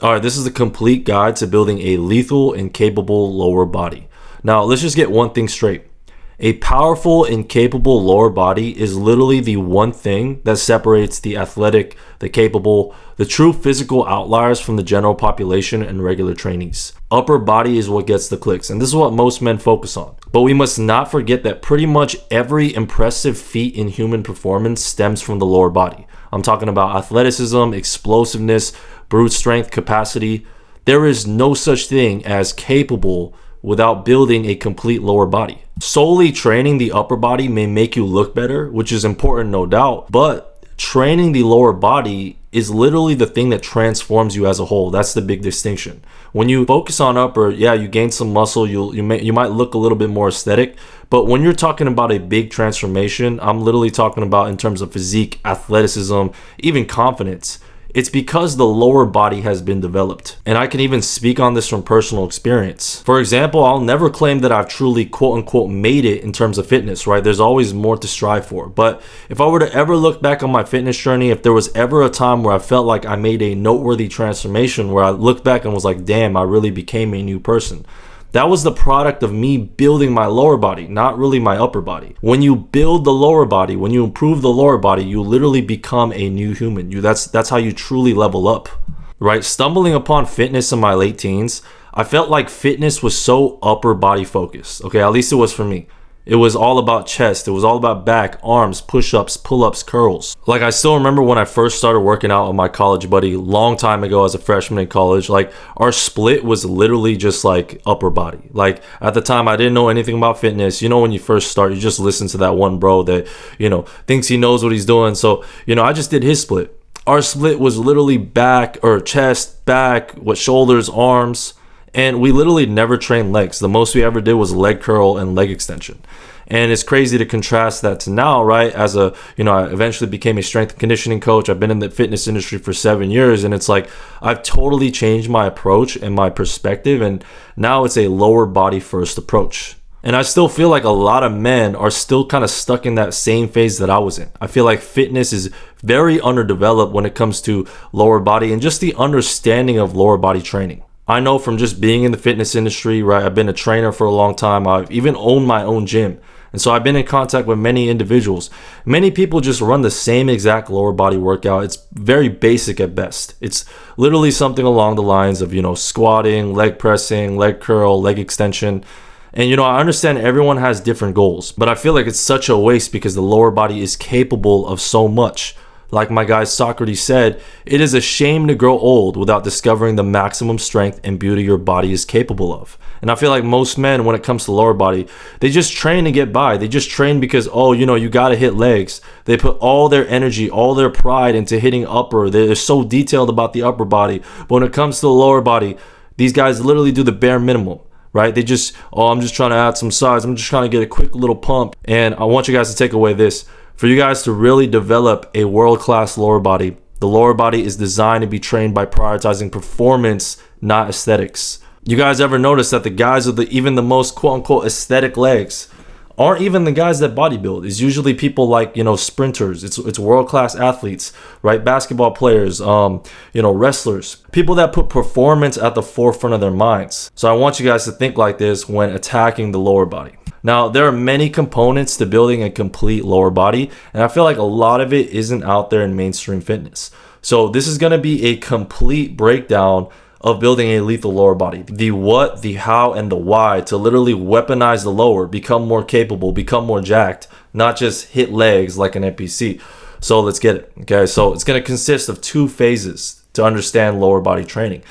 All right, this is a complete guide to building a lethal and capable lower body. Now, let's just get one thing straight. A powerful and capable lower body is literally the one thing that separates the athletic, the capable, the true physical outliers from the general population and regular trainees. Upper body is what gets the clicks, and this is what most men focus on. But we must not forget that pretty much every impressive feat in human performance stems from the lower body. I'm talking about athleticism, explosiveness, brute strength, capacity. There is no such thing as capable without building a complete lower body. Solely training the upper body may make you look better, which is important, no doubt, but training the lower body is literally the thing that transforms you as a whole. That's the big distinction. When you focus on upper, yeah, you gain some muscle, you might look a little bit more aesthetic, but when you're talking about a big transformation, I'm literally talking about in terms of physique, athleticism, even confidence. It's because the lower body has been developed. And I can even speak on this from personal experience. For example, I'll never claim that I've truly quote unquote made it in terms of fitness, right? There's always more to strive for. But if I were to ever look back on my fitness journey, if there was ever a time where I felt like I made a noteworthy transformation, where I looked back and was like, damn, I really became a new person, that was the product of me building my lower body, not really my upper body. When you build the lower body, when you improve the lower body, you literally become a new human. That's how you truly level up, right? Stumbling upon fitness in my late teens, I felt like fitness was so upper body focused. Okay, at least it was for me. It was all about chest. It was all about back, arms, push-ups, pull-ups, curls. Like, I still remember when I first started working out with my college buddy long time ago as a freshman in college, like our split was literally just like upper body. Like at the time I didn't know anything about fitness. You know, when you first start, you just listen to that one bro that, thinks he knows what he's doing. So, I just did his split. Our split was literally back or chest, back, shoulders, arms. And we literally never trained legs. The most we ever did was leg curl and leg extension. And it's crazy to contrast that to now, right? I eventually became a strength and conditioning coach. I've been in the fitness industry for 7 years. And it's like, I've totally changed my approach and my perspective. And now it's a lower body first approach. And I still feel like a lot of men are still kind of stuck in that same phase that I was in. I feel like fitness is very underdeveloped when it comes to lower body and just the understanding of lower body training. I know from just being in the fitness industry, right? I've been a trainer for a long time. I've even owned my own gym. And so I've been in contact with many individuals. Many people just run the same exact lower body workout. It's very basic at best. It's literally something along the lines of, squatting, leg pressing, leg curl, leg extension. And, I understand everyone has different goals, but I feel like it's such a waste because the lower body is capable of so much. Like my guy Socrates said, it is a shame to grow old without discovering the maximum strength and beauty your body is capable of. And I feel like most men, when it comes to lower body, they just train to get by. They just train because, you got to hit legs. They put all their energy, all their pride into hitting upper. They're so detailed about the upper body. But when it comes to the lower body, these guys literally do the bare minimum. Right? They just, I'm just trying to add some size. I'm just trying to get a quick little pump. And I want you guys to take away this. For you guys to really develop a world-class lower body, the lower body is designed to be trained by prioritizing performance, not aesthetics. You guys ever notice that the guys with even the most quote-unquote aesthetic legs aren't even the guys that bodybuild? It's usually people like, sprinters. It's world-class athletes, right? Basketball players, wrestlers, people that put performance at the forefront of their minds. So I want you guys to think like this when attacking the lower body. Now, there are many components to building a complete lower body, and I feel like a lot of it isn't out there in mainstream fitness. So this is going to be a complete breakdown of building a lethal lower body. The what, the how, and the why to literally weaponize the lower, become more capable, become more jacked, not just hit legs like an NPC. So let's get it. Okay, so it's going to consist of 2 phases to understand lower body training.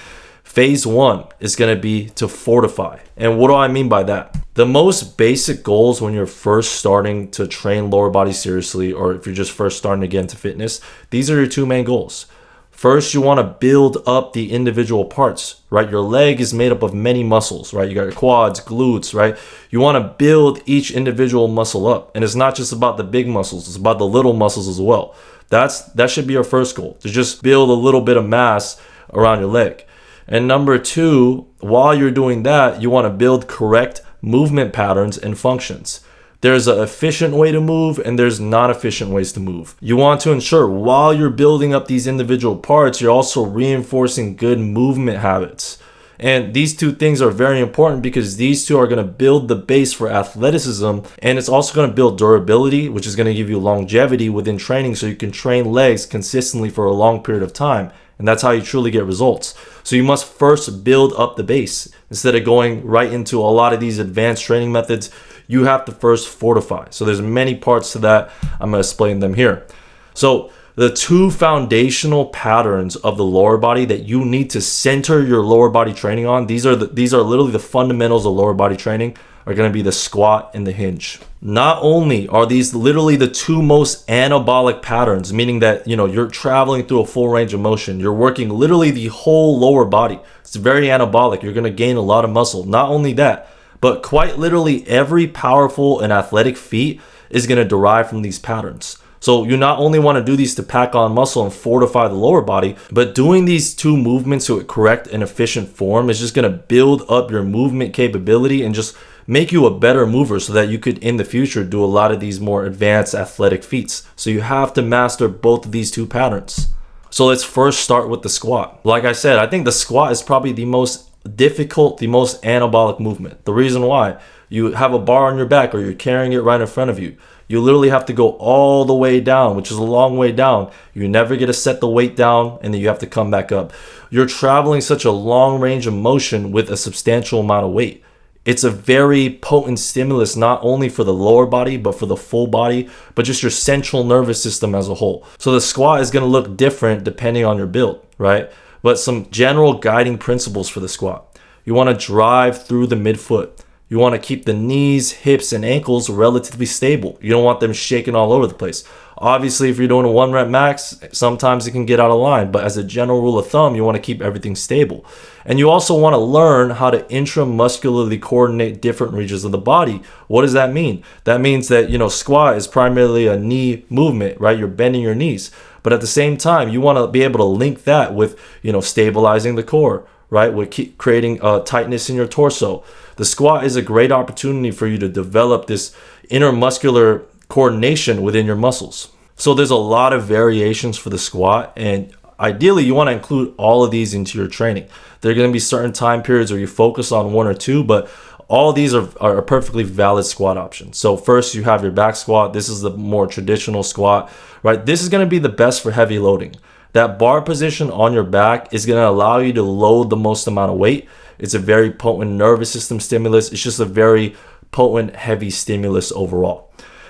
Phase 1 is going to be to fortify. And what do I mean by that? The most basic goals when you're first starting to train lower body seriously, or if you're just first starting to get into fitness, these are your 2 main goals. First, you want to build up the individual parts, right? Your leg is made up of many muscles, right? You got your quads, glutes, right? You want to build each individual muscle up. And it's not just about the big muscles, it's about the little muscles as well. That should be your first goal, to just build a little bit of mass around your leg. And number 2, while you're doing that, you want to build correct movement patterns and functions. There's an efficient way to move and there's non-efficient ways to move. You want to ensure while you're building up these individual parts, you're also reinforcing good movement habits. And these two things are very important because these two are going to build the base for athleticism, and it's also going to build durability, which is going to give you longevity within training so you can train legs consistently for a long period of time. And that's how you truly get results. So you must first build up the base. Instead of going right into a lot of these advanced training methods, you have to first fortify. So there's many parts to that. I'm going to explain them here. So the two foundational patterns of the lower body that you need to center your lower body training on, these are literally the fundamentals of lower body training, are going to be the squat and the hinge. Not only are these literally the two most anabolic patterns, meaning that, you're traveling through a full range of motion, you're working literally the whole lower body. It's very anabolic. You're going to gain a lot of muscle. Not only that, but quite literally every powerful and athletic feat is going to derive from these patterns. So you not only want to do these to pack on muscle and fortify the lower body, but doing these two movements to a correct and efficient form is just going to build up your movement capability and just make you a better mover so that you could in the future do a lot of these more advanced athletic feats. So you have to master both of these two patterns. So let's first start with the squat. Like I said, I think the squat is probably the most difficult, the most anabolic movement. The reason why, you have a bar on your back or you're carrying it right in front of you. You literally have to go all the way down, which is a long way down. You never get to set the weight down and then you have to come back up. You're traveling such a long range of motion with a substantial amount of weight. It's a very potent stimulus, not only for the lower body, but for the full body, but just your central nervous system as a whole. So the squat is going to look different depending on your build, right? But some general guiding principles for the squat. You want to drive through the midfoot. You want to keep the knees, hips, and ankles relatively stable. You don't want them shaking all over the place. Obviously, if you're doing a 1 rep max, sometimes it can get out of line. But as a general rule of thumb, you want to keep everything stable. And you also want to learn how to intramuscularly coordinate different regions of the body. What does that mean? That means that, squat is primarily a knee movement, right? You're bending your knees. But at the same time, you want to be able to link that with, stabilizing the core, right? With creating tightness in your torso. The squat is a great opportunity for you to develop this intermuscular coordination within your muscles. So there's a lot of variations for the squat, and ideally you want to include all of these into your training. There are going to be certain time periods where you focus on one or two, but all these are perfectly valid squat options. So first you have your back squat. This is the more traditional squat, right? This is going to be the best for heavy loading. That bar position on your back is going to allow you to load the most amount of weight. It's a very potent nervous system stimulus. It's just a very potent, heavy stimulus overall.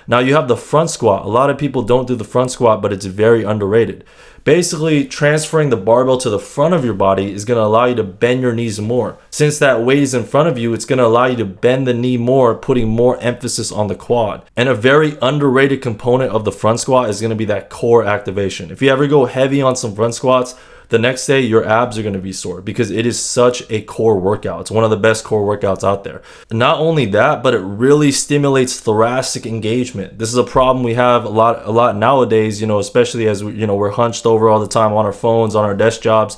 Now you have the front squat. A lot of people don't do the front squat, but it's very underrated. Basically, transferring the barbell to the front of your body is going to allow you to bend your knees more. Since that weight is in front of you, it's going to allow you to bend the knee more, putting more emphasis on the quad. And a very underrated component of the front squat is going to be that core activation. If you ever go heavy on some front squats, the next day your abs are going to be sore because it is such a core workout. It's one of the best core workouts out there. Not only that, but it really stimulates thoracic engagement. This is a problem we have a lot nowadays, especially as we're hunched over all the time on our phones, on our desk jobs.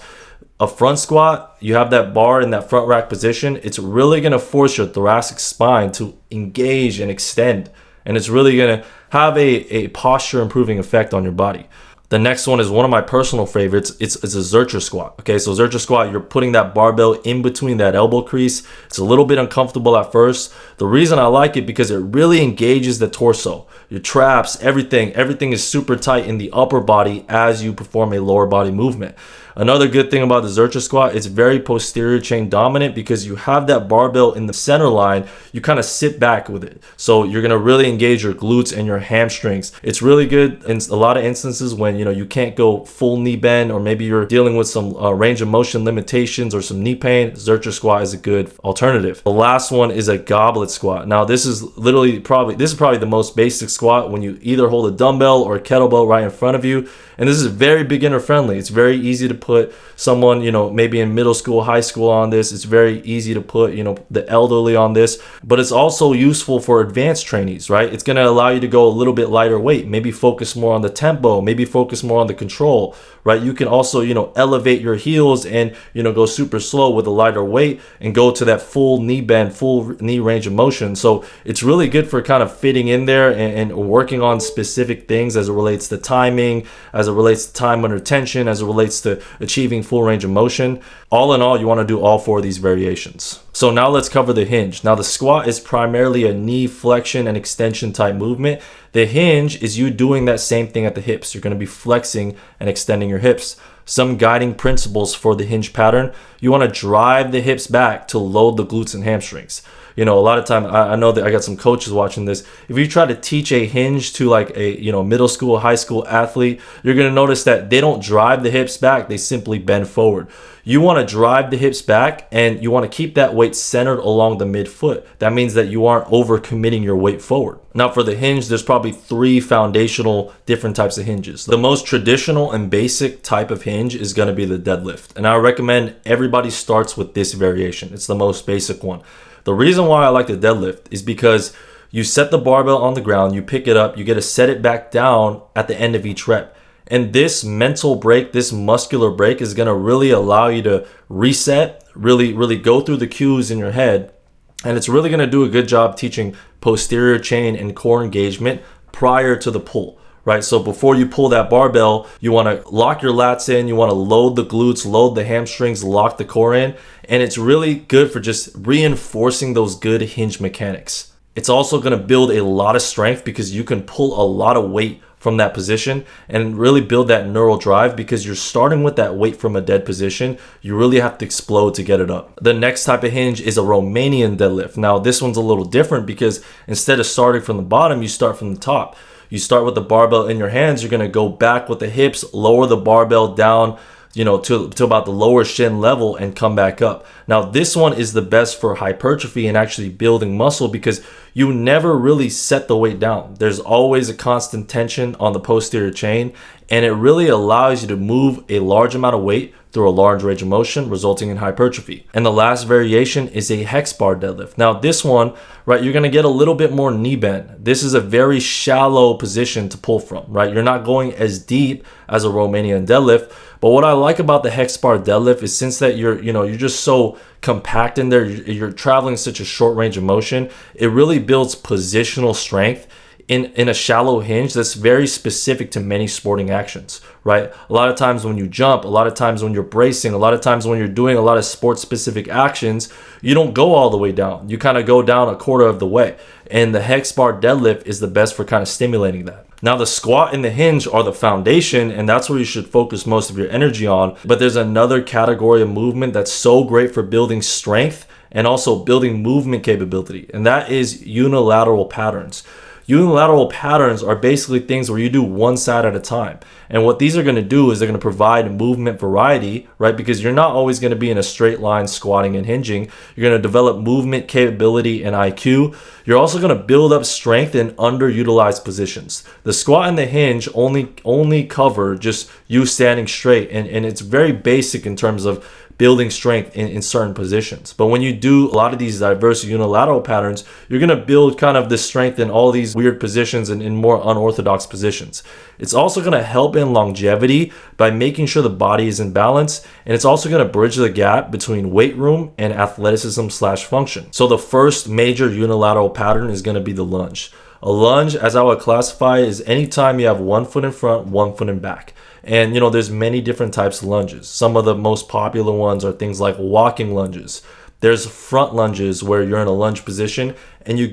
A front squat, you have that bar in that front rack position, it's really going to force your thoracic spine to engage and extend. And it's really going to have a posture improving effect on your body. The next one is one of my personal favorites. It's a Zercher squat. Okay, so Zercher squat, you're putting that barbell in between that elbow crease. It's a little bit uncomfortable at first. The reason I like it because it really engages the torso, your traps, everything. Everything is super tight in the upper body as you perform a lower body movement. Another good thing about the Zercher squat, it's very posterior chain dominant because you have that barbell in the center line. You kind of sit back with it. So you're going to really engage your glutes and your hamstrings. It's really good in a lot of instances when, you can't go full knee bend, or maybe you're dealing with some range of motion limitations or some knee pain. Zercher squat is a good alternative. The last one is a goblet squat. Now this is probably the most basic squat when you either hold a dumbbell or a kettlebell right in front of you. And this is very beginner friendly. It's very easy to put someone, maybe in middle school, high school on this. It's very easy to put, the elderly on this, but it's also useful for advanced trainees, right? It's going to allow you to go a little bit lighter weight, maybe focus more on the tempo, maybe focus more on the control, right? You can also, elevate your heels and, go super slow with a lighter weight and go to that full knee bend, full knee range of motion. So it's really good for kind of fitting in there and working on specific things as it relates to timing, as it relates to time under tension, as it relates to achieving full range of motion. All in all, you want to do all 4 of these variations. So now let's cover the hinge. Now the squat is primarily a knee flexion and extension type movement. The hinge is you doing that same thing at the hips. You're going to be flexing and extending your hips. Some guiding principles for the hinge pattern: you want to drive the hips back to load the glutes and hamstrings. A lot of time, I know that I got some coaches watching this. If you try to teach a hinge to like a, middle school, high school athlete, you're going to notice that they don't drive the hips back. They simply bend forward. You want to drive the hips back, and you want to keep that weight centered along the midfoot. That means that you aren't overcommitting your weight forward. Now for the hinge, there's probably 3 foundational different types of hinges. The most traditional and basic type of hinge is going to be the deadlift. And I recommend everybody starts with this variation. It's the most basic one. The reason why I like the deadlift is because you set the barbell on the ground, you pick it up, you get to set it back down at the end of each rep. And this mental break, this muscular break is going to really allow you to reset, really go through the cues in your head. And it's really going to do a good job teaching posterior chain and core engagement prior to the pull, right? So before you pull that barbell, you want to lock your lats in, you want to load the glutes, load the hamstrings, lock the core in. And it's really good for just reinforcing those good hinge mechanics. It's also going to build a lot of strength because you can pull a lot of weight from that position and really build that neural drive, because you're starting with that weight from a dead position. You really have to explode to get it up. The next type of hinge is a Romanian deadlift. Now this one's a little different because instead of starting from the bottom, you start from the top. You start with the barbell in your hands. You're going to go back with the hips, lower the barbell down, to about the lower shin level and come back up. Now, this one is the best for hypertrophy and actually building muscle because you never really set the weight down. There's always a constant tension on the posterior chain, and it really allows you to move a large amount of weight through a large range of motion, resulting in hypertrophy. And the last variation is a hex bar deadlift. Now, this one, right, you're gonna get a little bit more knee bend. This is a very shallow position to pull from, right? You're not going as deep as a Romanian deadlift. But what I like about the hex bar deadlift is since that you're just so compact in there, you're traveling such a short range of motion, it really builds positional strength in a shallow hinge that's very specific to many sporting actions, right? A lot of times when you jump, a lot of times when you're bracing, a lot of times when you're doing a lot of sports specific actions, you don't go all the way down. You kind of go down a quarter of the way. And the hex bar deadlift is the best for kind of stimulating that. Now the squat and the hinge are the foundation, and that's where you should focus most of your energy on. But there's another category of movement that's so great for building strength and also building movement capability, and that is unilateral patterns. Unilateral patterns are basically things where you do one side at a time. And what these are going to do is they're going to provide movement variety, right? Because you're not always going to be in a straight line squatting and hinging. You're going to develop movement capability and IQ. You're also going to build up strength in underutilized positions. The squat and the hinge only cover just you standing straight. And it's very basic in terms of building strength in certain positions. But when you do a lot of these diverse unilateral patterns, you're going to build kind of this strength in all these weird positions and in more unorthodox positions. It's also going to help in longevity by making sure the body is in balance. And it's also going to bridge the gap between weight room and athleticism/function. So the first major unilateral pattern is going to be the lunge. A lunge, as I would classify, is anytime you have one foot in front, one foot in back. And there's many different types of lunges. Some of the most popular ones are things like walking lunges. There's front lunges where you're in a lunge position and you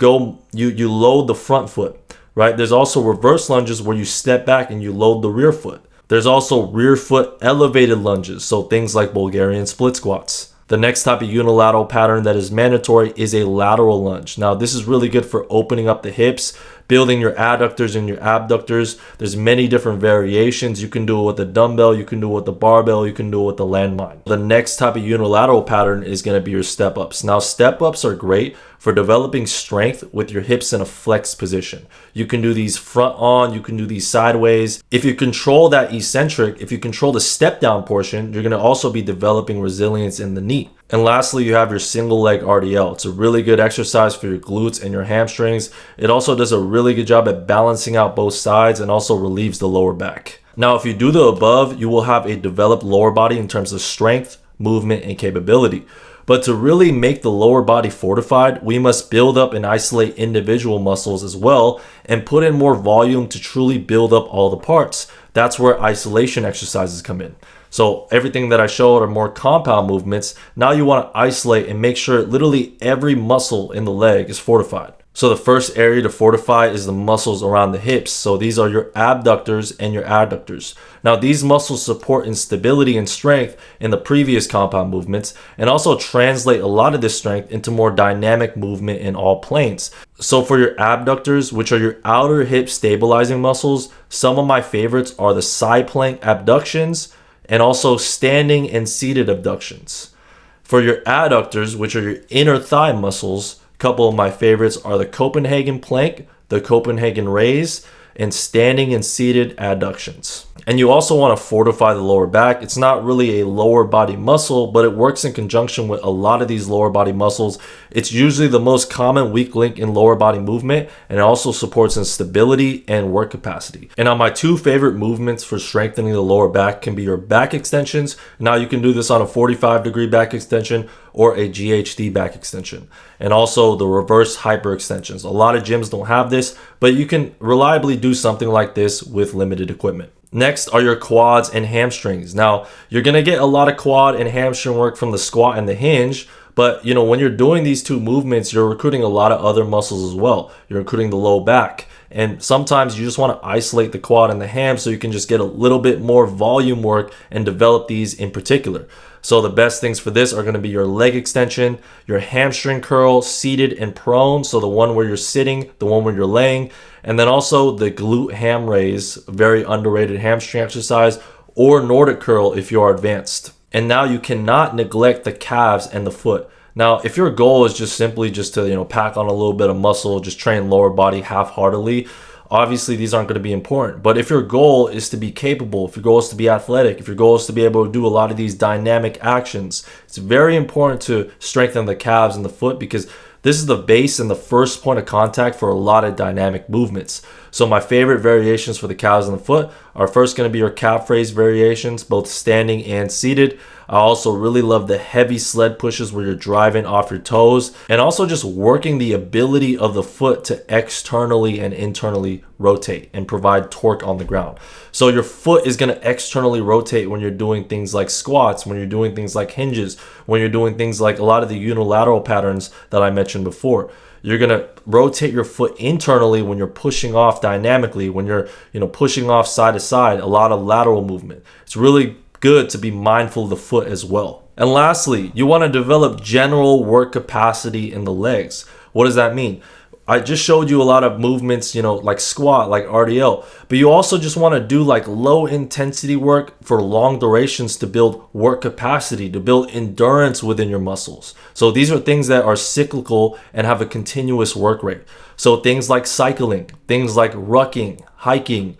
load the front foot, right? There's also reverse lunges where you step back and you load the rear foot. There's also rear foot elevated lunges, so things like Bulgarian split squats. The next type of unilateral pattern that is mandatory is a lateral lunge. Now, this is really good for opening up the hips, building your adductors and your abductors. There's many different variations. You can do it with a dumbbell, you can do it with the barbell, you can do it with the landmine. The next type of unilateral pattern is going to be your step ups. Now, step ups are great for developing strength with your hips in a flex position. You can do these front on, you can do these sideways. If you control that eccentric, if you control the step down portion, you're going to also be developing resilience in the knee. And lastly, you have your single leg RDL. It's a really good exercise for your glutes and your hamstrings. It also does a really good job at balancing out both sides and also relieves the lower back. Now, if you do the above, you will have a developed lower body in terms of strength, movement, and capability. But to really make the lower body fortified, we must build up and isolate individual muscles as well and put in more volume to truly build up all the parts. That's where isolation exercises come in. So everything that I showed are more compound movements. Now you want to isolate and make sure literally every muscle in the leg is fortified. So the first area to fortify is the muscles around the hips. So these are your abductors and your adductors. Now these muscles support in stability and strength in the previous compound movements and also translate a lot of this strength into more dynamic movement in all planes. So for your abductors, which are your outer hip stabilizing muscles, some of my favorites are the side plank abductions and also standing and seated abductions. For your adductors, which are your inner thigh muscles, a couple of my favorites are the Copenhagen plank, the Copenhagen raise, and standing and seated adductions. And you also want to fortify the lower back. It's not really a lower body muscle, but it works in conjunction with a lot of these lower body muscles. It's usually the most common weak link in lower body movement, and it also supports in stability and work capacity. And now my two favorite movements for strengthening the lower back can be your back extensions. Now you can do this on a 45-degree back extension or a GHD back extension, and also the reverse hyperextensions. A lot of gyms don't have this, but you can reliably do something like this with limited equipment. Next are your quads and hamstrings. Now, you're going to get a lot of quad and hamstring work from the squat and the hinge, but when you're doing these two movements, you're recruiting a lot of other muscles as well. You're recruiting the low back. And sometimes you just want to isolate the quad and the ham so you can just get a little bit more volume work and develop these in particular. So the best things for this are going to be your leg extension, your hamstring curl, seated and prone. So the one where you're sitting, the one where you're laying, and then also the glute ham raise, very underrated hamstring exercise, or Nordic curl if you are advanced. And now you cannot neglect the calves and the foot. Now, if your goal is just simply to pack on a little bit of muscle, just train lower body half-heartedly, obviously these aren't going to be important. But if your goal is to be capable, if your goal is to be athletic, if your goal is to be able to do a lot of these dynamic actions, it's very important to strengthen the calves and the foot because this is the base and the first point of contact for a lot of dynamic movements. So my favorite variations for the calves and the foot are first going to be your calf raise variations, both standing and seated. I also really love the heavy sled pushes where you're driving off your toes and also just working the ability of the foot to externally and internally rotate and provide torque on the ground. So your foot is going to externally rotate when you're doing things like squats, when you're doing things like hinges, when you're doing things like a lot of the unilateral patterns that I mentioned before. You're going to rotate your foot internally when you're pushing off dynamically, when you're pushing off side to side, a lot of lateral movement. It's really good to be mindful of the foot as well. And lastly, you want to develop general work capacity in the legs. What does that mean? I just showed you a lot of movements, like squat, like RDL, but you also just want to do like low intensity work for long durations to build work capacity, to build endurance within your muscles. So these are things that are cyclical and have a continuous work rate. So things like cycling, things like rucking, hiking,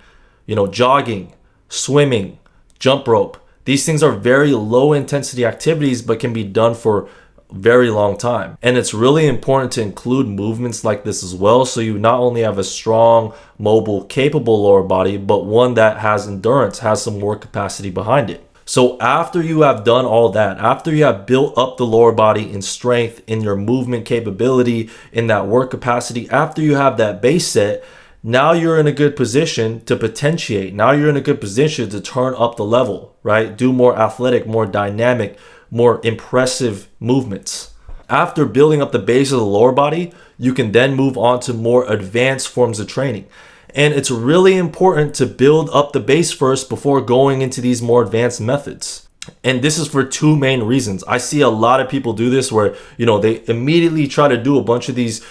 jogging, swimming, jump rope. These things are very low intensity activities, but can be done for very long time. And it's really important to include movements like this as well, so you not only have a strong, mobile, capable lower body, but one that has endurance, has some work capacity behind it. So after you have done all that, after you have built up the lower body in strength, in your movement capability, in that work capacity, after you have that base set, now you're in a good position to potentiate. Now you're in a good position to turn up the level, right? Do more athletic, more dynamic, more impressive movements. After building up the base of the lower body, you can then move on to more advanced forms of training. And it's really important to build up the base first before going into these more advanced methods. And this is for two main reasons. I see a lot of people do this where, they immediately try to do a bunch of these,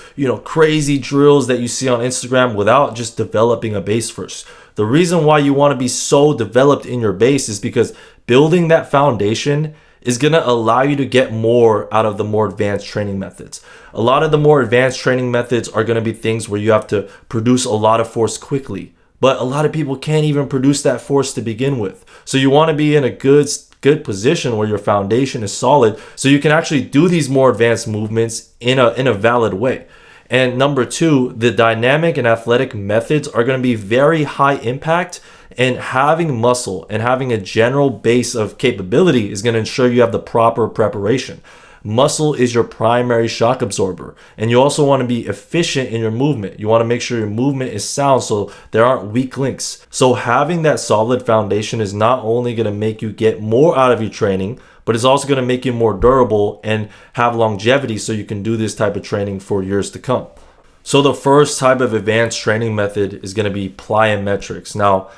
crazy drills that you see on Instagram without just developing a base first. The reason why you want to be so developed in your base is because building that foundation is going to allow you to get more out of the more advanced training methods. A lot of the more advanced training methods are going to be things where you have to produce a lot of force quickly. But a lot of people can't even produce that force to begin with. So you want to be in a good position where your foundation is solid so you can actually do these more advanced movements in a valid way. And number two, the dynamic and athletic methods are going to be very high impact, and having muscle and having a general base of capability is going to ensure you have the proper preparation. Muscle is your primary shock absorber, and you also want to be efficient in your movement. You want to make sure your movement is sound so there aren't weak links. So having that solid foundation is not only going to make you get more out of your training, but it's also going to make you more durable and have longevity so you can do this type of training for years to come. So the first type of advanced training method is going to be plyometrics. Now,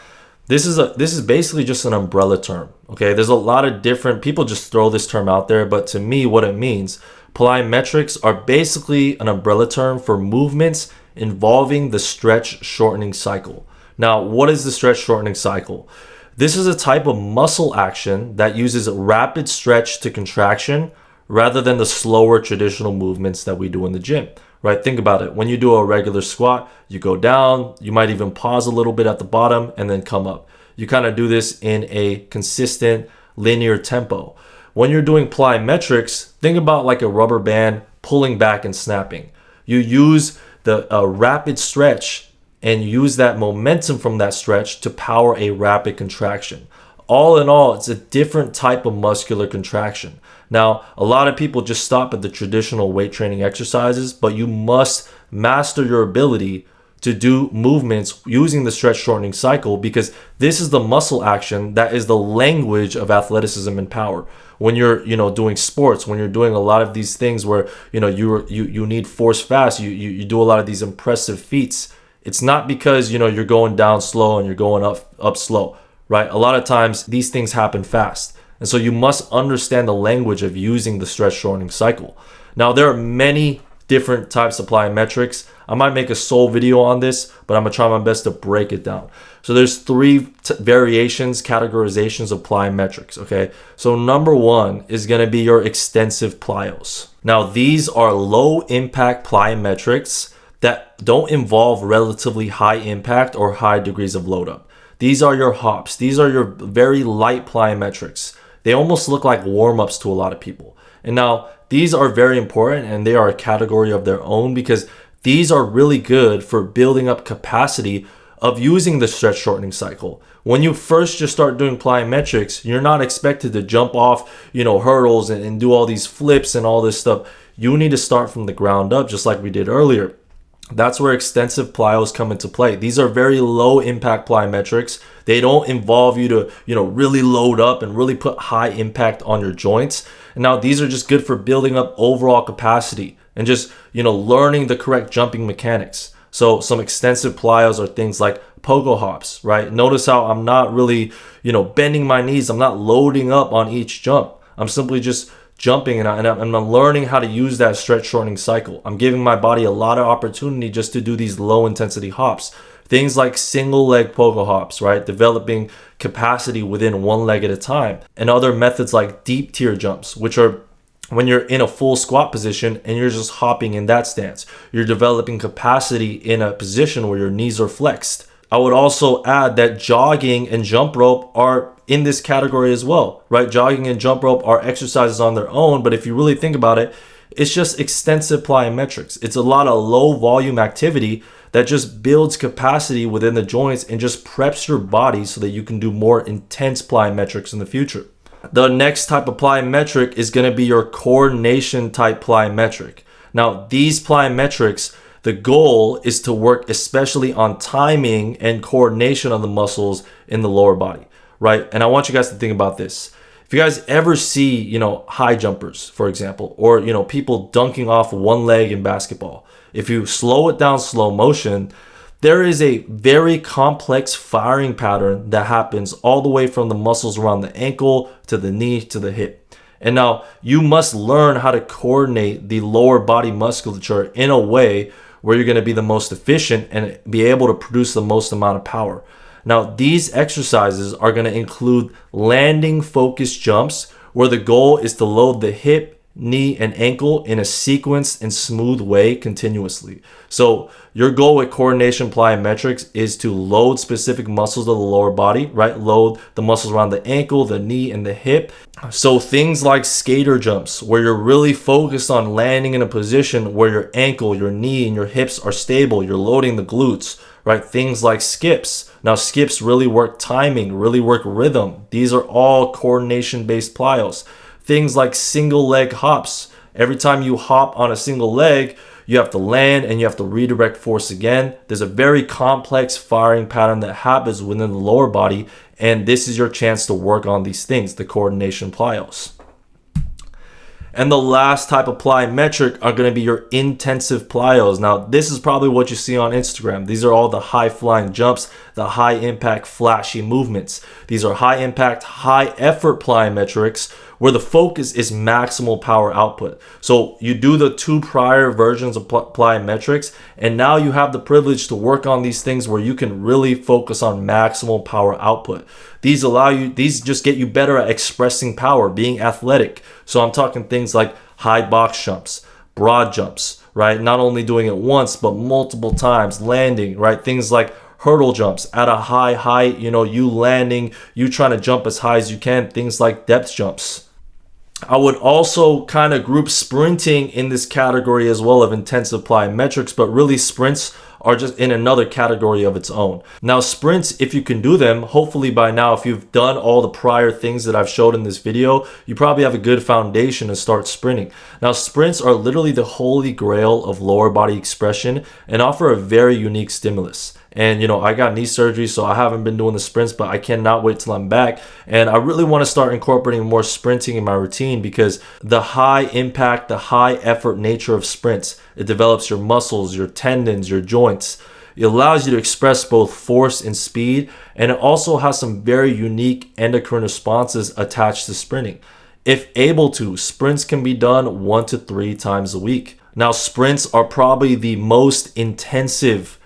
this is basically just an umbrella term. Okay, there's a lot of different people just throw this term out there, but to me, what it means, plyometrics are basically an umbrella term for movements involving the stretch shortening cycle. Now, what is the stretch shortening cycle? This is a type of muscle action that uses rapid stretch to contraction rather than the slower traditional movements that we do in the gym. Right? Think about it. When you do a regular squat, you go down, you might even pause a little bit at the bottom and then come up. You kind of do this in a consistent linear tempo. When you're doing plyometrics, think about like a rubber band pulling back and snapping. You use the rapid stretch and use that momentum from that stretch to power a rapid contraction. All in all, it's a different type of muscular contraction. Now, a lot of people just stop at the traditional weight training exercises, but you must master your ability to do movements using the stretch shortening cycle, because this is the muscle action that is the language of athleticism and power. When you're, doing sports, when you're doing a lot of these things where, you need force fast, you do a lot of these impressive feats. It's not because, you're going down slow and you're going up slow, right? A lot of times these things happen fast. And so you must understand the language of using the stretch shortening cycle. Now, there are many different types of plyometrics. I might make a sole video on this, but I'm gonna try my best to break it down. So there's three variations, categorizations of plyometrics, okay? So number one is gonna be your extensive plyos. Now, these are low impact plyometrics that don't involve relatively high impact or high degrees of load up. These are your hops. These are your very light plyometrics. They almost look like warm-ups to a lot of people. And now these are very important, and they are a category of their own because these are really good for building up capacity of using the stretch shortening cycle. When you first just start doing plyometrics, you're not expected to jump off, hurdles and do all these flips and all this stuff. You need to start from the ground up, just like we did earlier. That's where extensive plyos come into play. These are very low impact plyometrics. They don't involve you to, really load up and really put high impact on your joints. And now these are just good for building up overall capacity and just, learning the correct jumping mechanics. So some extensive plyos are things like pogo hops, right? Notice how I'm not really, bending my knees. I'm not loading up on each jump. I'm simply just jumping and I'm learning how to use that stretch shortening cycle. I'm giving my body a lot of opportunity just to do these low intensity hops. Things like single leg pogo hops, right? Developing capacity within one leg at a time. And other methods like deep tier jumps, which are when you're in a full squat position and you're just hopping in that stance. You're developing capacity in a position where your knees are flexed. I would also add that jogging and jump rope are in this category as well, right? Jogging and jump rope are exercises on their own, but if you really think about it, it's just extensive plyometrics. It's a lot of low volume activity that just builds capacity within the joints and just preps your body so that you can do more intense plyometrics in the future. The next type of plyometric is going to be your coordination type plyometric. Now, these plyometrics, the goal is to work especially on timing and coordination of the muscles in the lower body, right? And I want you guys to think about this. If you guys ever see, high jumpers, for example, or, people dunking off one leg in basketball, if you slow it down slow motion, There is a very complex firing pattern that happens all the way from the muscles around the ankle to the knee to the hip. And now you must learn how to coordinate the lower body musculature in a way where you're going to be the most efficient and be able to produce the most amount of power. Now, these exercises are going to include landing focused jumps where the goal is to load the hip, knee, and ankle in a sequenced and smooth way continuously. So your goal with coordination plyometrics is to load specific muscles of the lower body, right? Load the muscles around the ankle, the knee, and the hip. So things like skater jumps, where you're really focused on landing in a position where your ankle, your knee, and your hips are stable. You're loading the glutes, right? Things like skips. Now, skips really work timing, really work rhythm. These are all coordination-based plyos. Things like single leg hops. Every time you hop on a single leg, you have to land and you have to redirect force again. There's a very complex firing pattern that happens within the lower body, and this is your chance to work on these things, the coordination plyos. And the last type of plyometric are going to be your intensive plyos. Now, this is probably what you see on Instagram. These are all the high flying jumps, the high impact flashy movements. These are high impact, high effort plyometrics where the focus is maximal power output. So you do the two prior versions of plyometrics, and now you have the privilege to work on these things where you can really focus on maximal power output. These just get you better at expressing power, being athletic. So I'm talking things like high box jumps, broad jumps, right? Not only doing it once, but multiple times, landing, right? Things like hurdle jumps at a high height, you landing, you trying to jump as high as you can, things like depth jumps. I would also kind of group sprinting in this category as well of intensive plyometrics, but really sprints are just in another category of its own. Now, sprints, if you can do them, hopefully by now, if you've done all the prior things that I've showed in this video, you probably have a good foundation to start sprinting. Now, sprints are literally the holy grail of lower body expression and offer a very unique stimulus. And, I got knee surgery, so I haven't been doing the sprints, but I cannot wait till I'm back. And I really want to start incorporating more sprinting in my routine because the high impact, the high effort nature of sprints, it develops your muscles, your tendons, your joints. It allows you to express both force and speed, and it also has some very unique endocrine responses attached to sprinting. If able to, sprints can be done 1 to 3 times a week. Now, sprints are probably the most intensive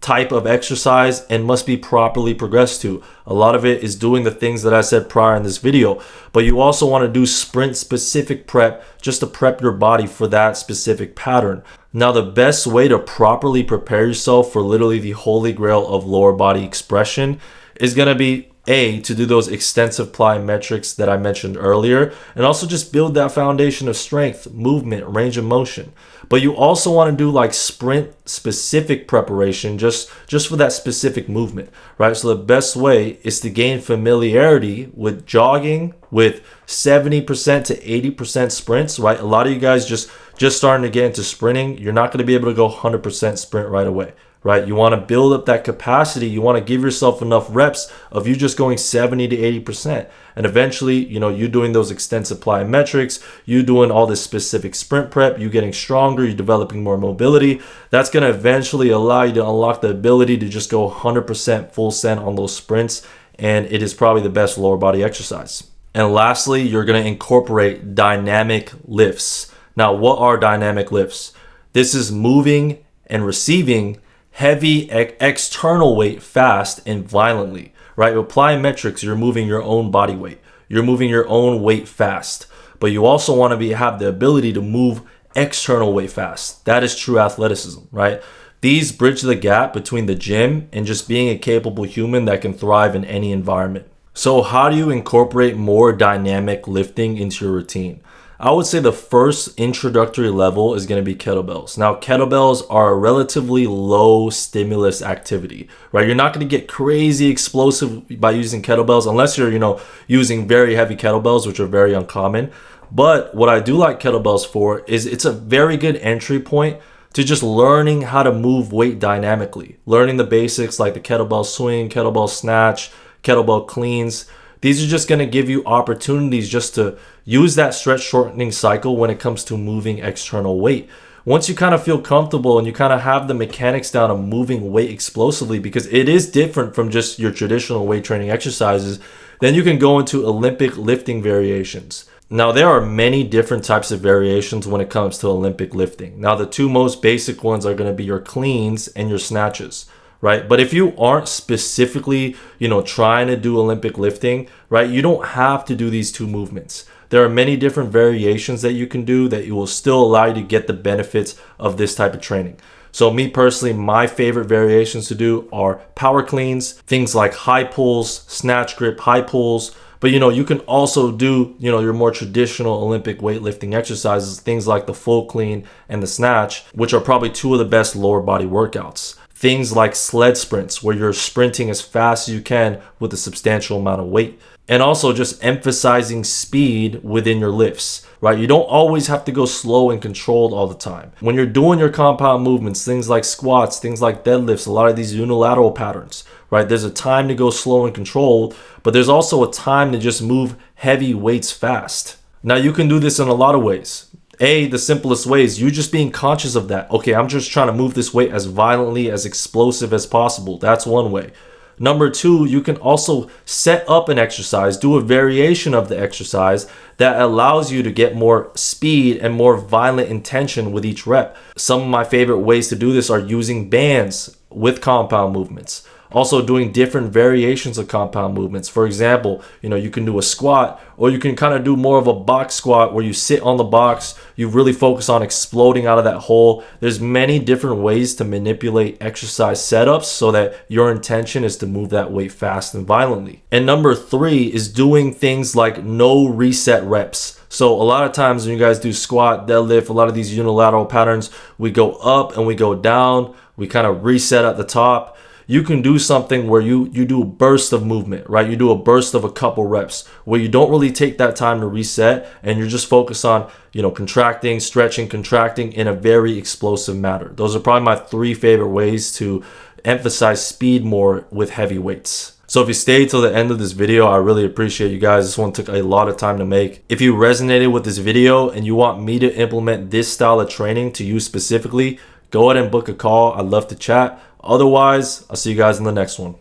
type of exercise and must be properly progressed to. A lot of it is doing the things that I said prior in this video, but you also want to do sprint specific prep just to prep your body for that specific pattern. Now, the best way to properly prepare yourself for literally the holy grail of lower body expression is going to be to do those extensive plyometrics that I mentioned earlier, and also just build that foundation of strength, movement, range of motion. But you also want to do like sprint specific preparation just for that specific movement, right? So the best way is to gain familiarity with jogging with 70% to 80% sprints, right? A lot of you guys just starting to get into sprinting, you're not going to be able to go 100% sprint right away. Right? You want to build up that capacity. You want to give yourself enough reps of you just going 70 to 80%. And eventually, you doing those extensive plyometrics, you doing all this specific sprint prep, you getting stronger, you developing more mobility. That's going to eventually allow you to unlock the ability to just go 100% full send on those sprints. And it is probably the best lower body exercise. And lastly, you're going to incorporate dynamic lifts. Now, what are dynamic lifts? This is moving and receiving heavy external weight fast and violently, right? With plyometrics, you're moving your own body weight. You're moving your own weight fast, but you also want to have the ability to move external weight fast. That is true athleticism, right? These bridge the gap between the gym and just being a capable human that can thrive in any environment. So how do you incorporate more dynamic lifting into your routine? I would say the first introductory level is going to be kettlebells. Now, kettlebells are a relatively low stimulus activity, right? You're not going to get crazy explosive by using kettlebells unless you're, using very heavy kettlebells, which are very uncommon. But what I do like kettlebells for is it's a very good entry point to just learning how to move weight dynamically, learning the basics like the kettlebell swing, kettlebell snatch, kettlebell cleans. These are just going to give you opportunities just to use that stretch shortening cycle when it comes to moving external weight. Once you kind of feel comfortable and you kind of have the mechanics down of moving weight explosively, because it is different from just your traditional weight training exercises, then you can go into Olympic lifting variations. Now, there are many different types of variations when it comes to Olympic lifting. Now, the two most basic ones are going to be your cleans and your snatches, right? But if you aren't specifically, trying to do Olympic lifting, right, you don't have to do these two movements. There are many different variations that you can do that will still allow you to get the benefits of this type of training. So me personally, my favorite variations to do are power cleans, things like high pulls, snatch grip, high pulls. But you can also do, your more traditional Olympic weightlifting exercises, things like the full clean and the snatch, which are probably two of the best lower body workouts. Things like sled sprints, where you're sprinting as fast as you can with a substantial amount of weight. And also just emphasizing speed within your lifts, right? You don't always have to go slow and controlled all the time. When you're doing your compound movements, things like squats, things like deadlifts, a lot of these unilateral patterns, right? There's a time to go slow and controlled, but there's also a time to just move heavy weights fast. Now, you can do this in a lot of ways. The simplest way is you just being conscious of that. Okay, I'm just trying to move this weight as violently, as explosive as possible. That's one way. Number two, you can also set up an exercise, do a variation of the exercise that allows you to get more speed and more violent intention with each rep. Some of my favorite ways to do this are using bands with compound movements. Also doing different variations of compound movements. For example, you can do a squat, or you can kind of do more of a box squat where you sit on the box, you really focus on exploding out of that hole. There's many different ways to manipulate exercise setups so that your intention is to move that weight fast and violently. And number three is doing things like no reset reps. So a lot of times when you guys do squat, deadlift, a lot of these unilateral patterns, we go up and we go down, we kind of reset at the top. You can do something where you do a burst of movement, right? You do a burst of a couple reps where you don't really take that time to reset, and you're just focused on, contracting, stretching, contracting in a very explosive manner. Those are probably my three favorite ways to emphasize speed more with heavy weights. So if you stayed till the end of this video, I really appreciate you guys. This one took a lot of time to make. If you resonated with this video and you want me to implement this style of training to you specifically, go ahead and book a call. I'd love to chat. Otherwise, I'll see you guys in the next one.